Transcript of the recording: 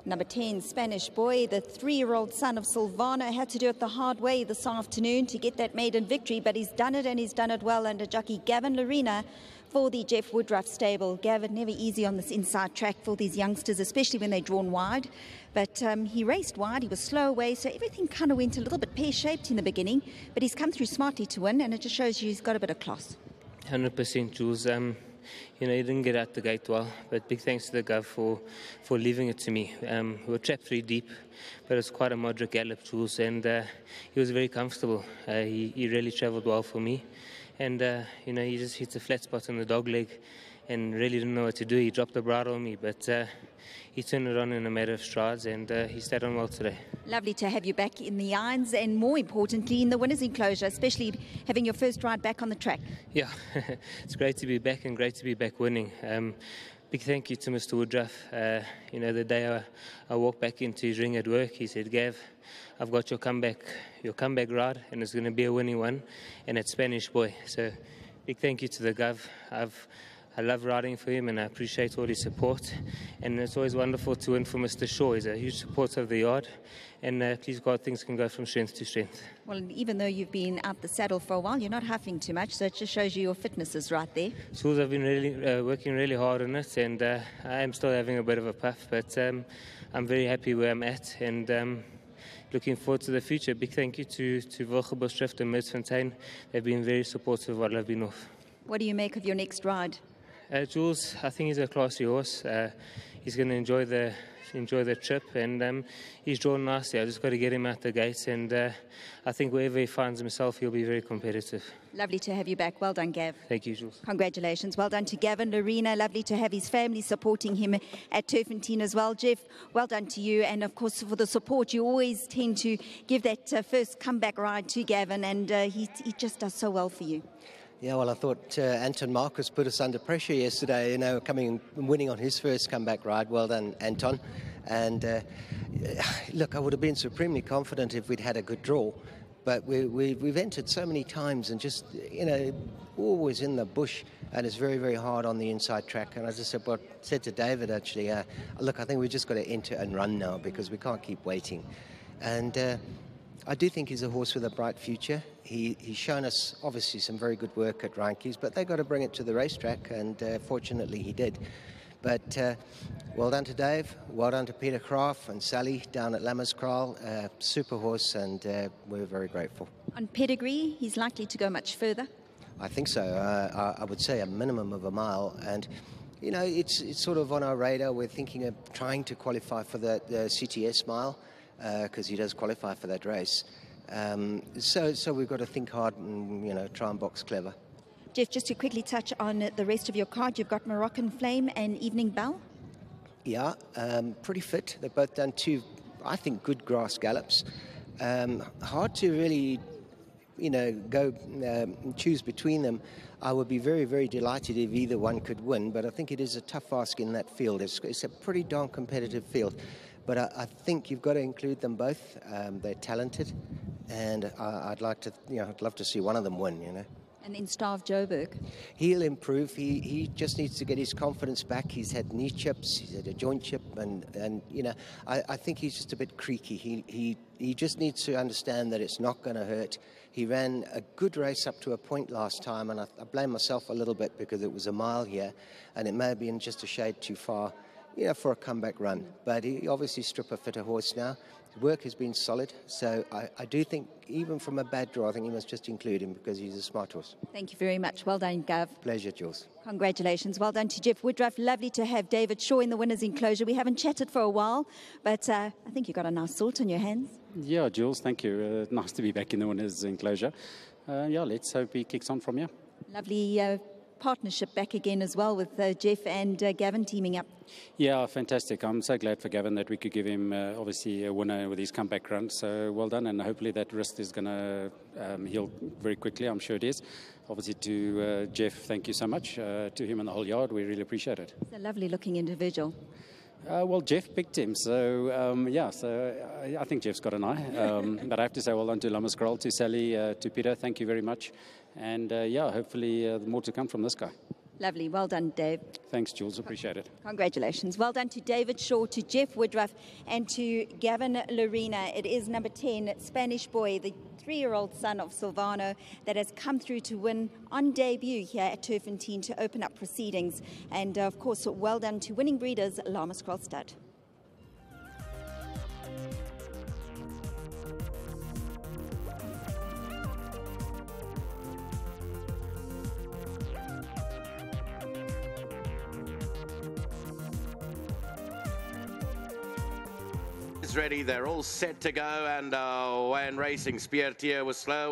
Number 10, Spanish Boy, the 3-year-old son of Silvano, had to do it the hard way this afternoon to get that maiden victory, but he's done it, and he's done it well under jockey Gavin Lorena for the Jeff Woodruff stable. Gavin, never easy on this inside track for these youngsters, especially when they're drawn wide. But he raced wide, he was slow away, so everything kind of went a little bit pear-shaped in the beginning, but he's come through smartly to win, and it just shows you he's got a bit of class. 100%, Jules. You know, he didn't get out the gate well, but big thanks to the Gov for leaving it to me. We were trapped 3 deep, but it was quite a moderate gallop, Jules, and he was very comfortable. He really travelled well for me, and you know, he just hit a flat spot on the dog leg and really didn't know what to do. He dropped the bridle on me, but he turned it on in a matter of strides, and he stayed on well today. Lovely to have you back in the irons, and more importantly in the winner's enclosure, especially having your first ride back on the track. Yeah, it's great to be back, and great to be back winning. Big thank you to Mr. Woodruff. You know, the day I walked back into his ring at work, he said, "Gav, I've got your comeback ride, and it's going to be a winning one, and it's Spanish Boy." So big thank you to the Gov. I love riding for him, and I appreciate all his support. And it's always wonderful to win for Mr. Shaw. He's a huge supporter of the yard. And please God, things can go from strength to strength. Well, even though you've been out the saddle for a while, you're not huffing too much, so it just shows you your fitness is right there. Schools, I've been really working really hard on it, and I am still having a bit of a puff, but I'm very happy where I'm at, and looking forward to the future. Big thank you to Wilgebuschrift and TURFFONTEIN. They've been very supportive while I've been off. What do you make of your next ride? Jules, I think he's a classy horse. He's going to enjoy the trip, and he's drawn nicely. I just got to get him out the gates, and I think wherever he finds himself, he'll be very competitive. Lovely to have you back. Well done, Gav. Thank you, Jules. Congratulations. Well done to Gavin Lorena. Lovely to have his family supporting him at TURFFONTEIN as well. Jeff, well done to you, and of course for the support. You always tend to give that first comeback ride to Gavin, and he just does so well for you. Yeah, well, I thought Anton Marcus put us under pressure yesterday, you know, coming and winning on his first comeback ride. Well done, Anton. And look, I would have been supremely confident if we'd had a good draw. But we've entered so many times and just, you know, always in the bush, and it's very, very hard on the inside track. And as I said to David, actually, look, I think we've just got to enter and run now because we can't keep waiting. And I do think he's a horse with a bright future. He's shown us, obviously, some very good work at Reinke's, but they've got to bring it to the racetrack, and fortunately he did. But well done to Dave, well done to Peter Kraft and Sally down at Lammerskral. Super horse, and we're very grateful. On pedigree, he's likely to go much further? I think so. I would say a minimum of a mile, and you know, it's sort of on our radar. We're thinking of trying to qualify for the CTS mile, because he does qualify for that race. So we've got to think hard and, you know, try and box clever. Jeff, just to quickly touch on the rest of your card, you've got Moroccan Flame and Evening Bell. Yeah, pretty fit. They've both done 2, I think, good grass gallops. Hard to really, you know, go choose between them. I would be very, very delighted if either one could win, but I think it is a tough ask in that field. It's a pretty darn competitive field. But I think you've got to include them both. They're talented, and I'd like to, you know, I'd love to see one of them win, you know. And then Stav Joburg. He'll improve. He just needs to get his confidence back. He's had knee chips, he's had a joint chip, and you know, I think he's just a bit creaky. He just needs to understand that it's not going to hurt. He ran a good race up to a point last time, and I blame myself a little bit because it was a mile here, and it may have been just a shade too far, you know, for a comeback run. But he obviously struck a fitter horse now. His work has been solid, so I do think, even from a bad draw, I think you must just include him because he's a smart horse. Thank you very much. Well done, Gav. Pleasure, Jules. Congratulations. Well done to Jeff Woodruff. Lovely to have David Shaw in the winner's enclosure. We haven't chatted for a while, but I think you've got a nice sort on your hands. Yeah, Jules, thank you. Nice to be back in the winner's enclosure. Yeah, let's hope he kicks on from here. Lovely partnership back again as well with Jeff and Gavin teaming up. Yeah, fantastic. I'm so glad for Gavin that we could give him obviously a winner with his comeback run. So well done, and hopefully that wrist is going to heal very quickly. I'm sure it is. Obviously to Jeff, thank you so much. To him and the whole yard, we really appreciate it. He's a lovely looking individual. Well, Jeff picked him, so yeah, so I think Jeff's got an eye. But I have to say well done to Lammerskral, to Sally, to Peter, thank you very much. And yeah, hopefully more to come from this guy. Lovely. Well done, Dave. Thanks, Jules. Appreciate it. Congratulations. Well done to David Shaw, to Jeff Woodruff, and to Gavin Lorena. It is number 10, Spanish Boy, the 3-year-old son of Silvano, that has come through to win on debut here at TURFFONTEIN to open up proceedings. And of course, well done to winning breeders, Lama Scroll Stud. Ready, they're all set to go, and when racing Speartier was slow.